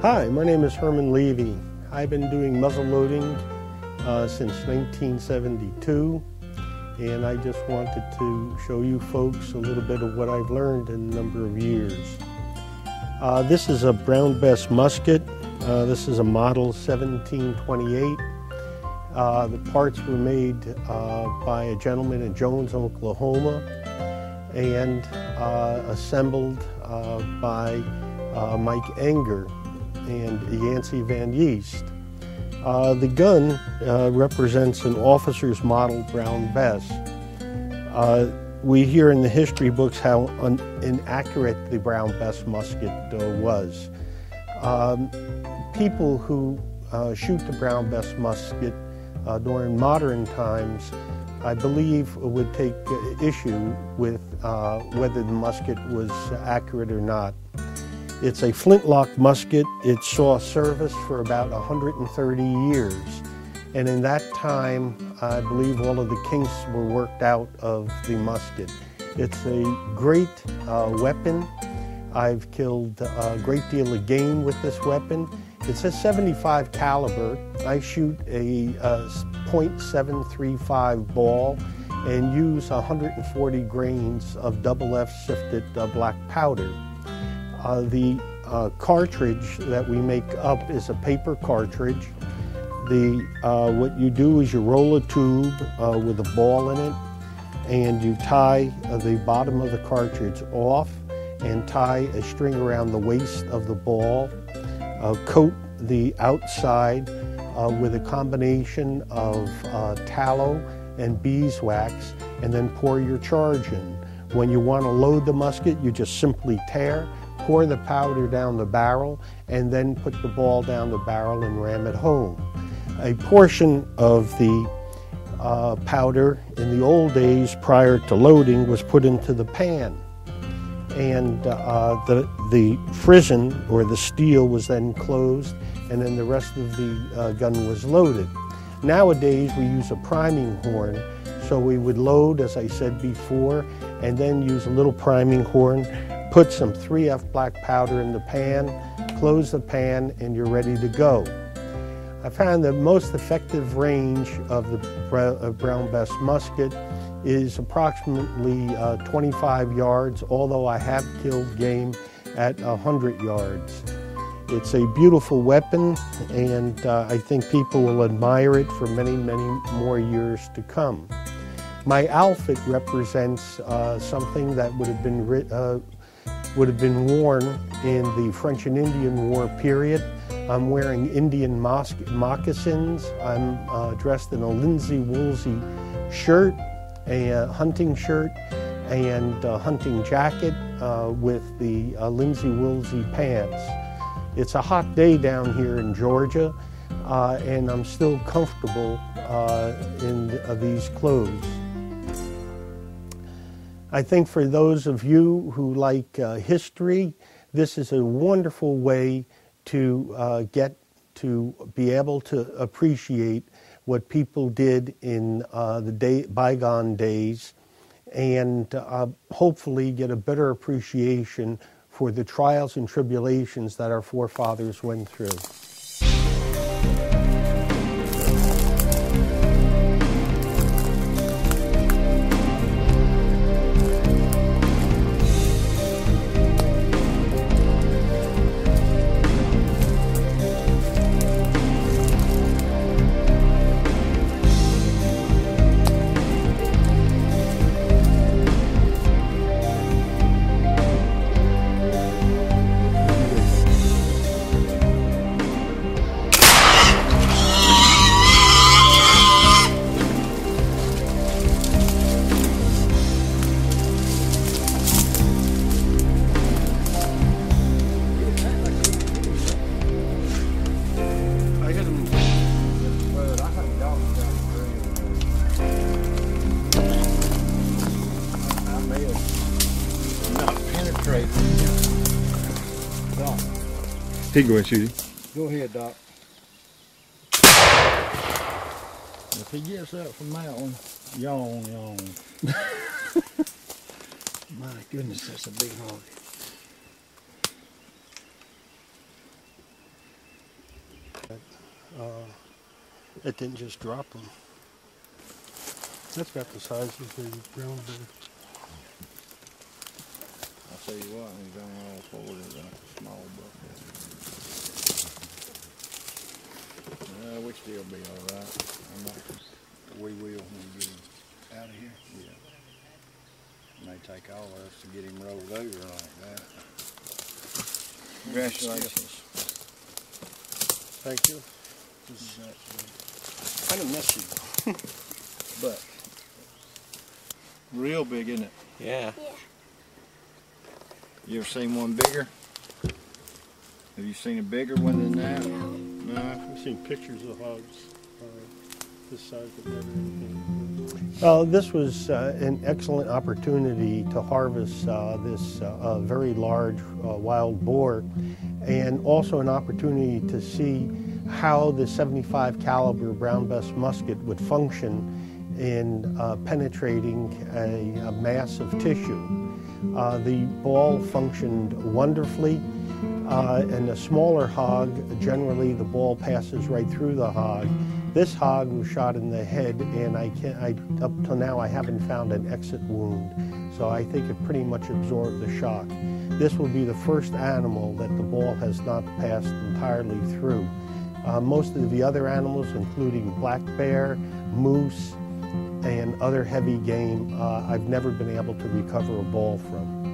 Hi, my name is Herman Levy. I've been doing muzzle loading since 1972, and I just wanted to show you folks a little bit of what I've learned in a number of years. This is a brown bess musket. This is a model 1728. The parts were made by a gentleman in Jones, Oklahoma, and assembled by Mike Enger and Yancey Van Yeast. The gun represents an officer's model brown bess. We hear in the history books how inaccurate the brown bess musket was. People who shoot the brown bess musket during modern times, I believe, would take issue with whether the musket was accurate or not. It's a flintlock musket. It saw service for about 130 years. And in that time, I believe all of the kinks were worked out of the musket. It's a great weapon. I've killed a great deal of game with this weapon. It's a .75 caliber. I shoot a .735 ball and use 140 grains of double F sifted black powder. The cartridge that we make up is a paper cartridge. What you do is you roll a tube with a ball in it, and you tie the bottom of the cartridge off and tie a string around the waist of the ball, coat the outside with a combination of tallow and beeswax, and then pour your charge in. When you want to load the musket, you just simply tear, pour the powder down the barrel, and then put the ball down the barrel and ram it home. A portion of the powder in the old days prior to loading was put into the pan, and the frizzen or the steel was then closed, and then the rest of the gun was loaded. Nowadays we use a priming horn, so we would load, as I said before, and then use a little priming horn, put some 3F black powder in the pan, close the pan, and you're ready to go. I found the most effective range of the brown bess musket is approximately 25 yards, although I have killed game at 100 yards. It's a beautiful weapon, and I think people will admire it for many, many more years to come. My outfit represents something that would have been worn in the French and Indian War period. I'm wearing Indian moccasins. I'm dressed in a linsey woolsey shirt, a hunting shirt, and a hunting jacket with the linsey woolsey pants. It's a hot day down here in Georgia, and I'm still comfortable in these clothes. I think for those of you who like history, this is a wonderful way to get to be able to appreciate what people did in the bygone days, and hopefully get a better appreciation for the trials and tribulations that our forefathers went through. Doc. He can go ahead and shoot him. Go ahead, Doc. If he gets up from that one, yawn. My goodness, that's a big hog. It didn't just drop them. That's about the size of the brown bear. I'll tell you what, he's on all fours, he's like a small buck. We still be all right. We will when we get him out of here. Yeah. It may take all of us to get him rolled over like that. Congratulations. Thank you. Kind of messy. But real big, isn't it? Yeah. You ever seen one bigger? Have you seen a bigger one than that? No. I've seen pictures of hogs this size but never anything. This was an excellent opportunity to harvest this very large wild boar, and also an opportunity to see how the .75 caliber brown bess musket would function in penetrating a mass of tissue. The ball functioned wonderfly. In a smaller hog, generally the ball passes right through the hog. This hog was shot in the head, and up till now I haven't found an exit wound. So I think it pretty much absorbed the shock. This will be the first animal that the ball has not passed entirely through. Most of the other animals, including black bear, moose, and other heavy game, I've never been able to recover a ball from.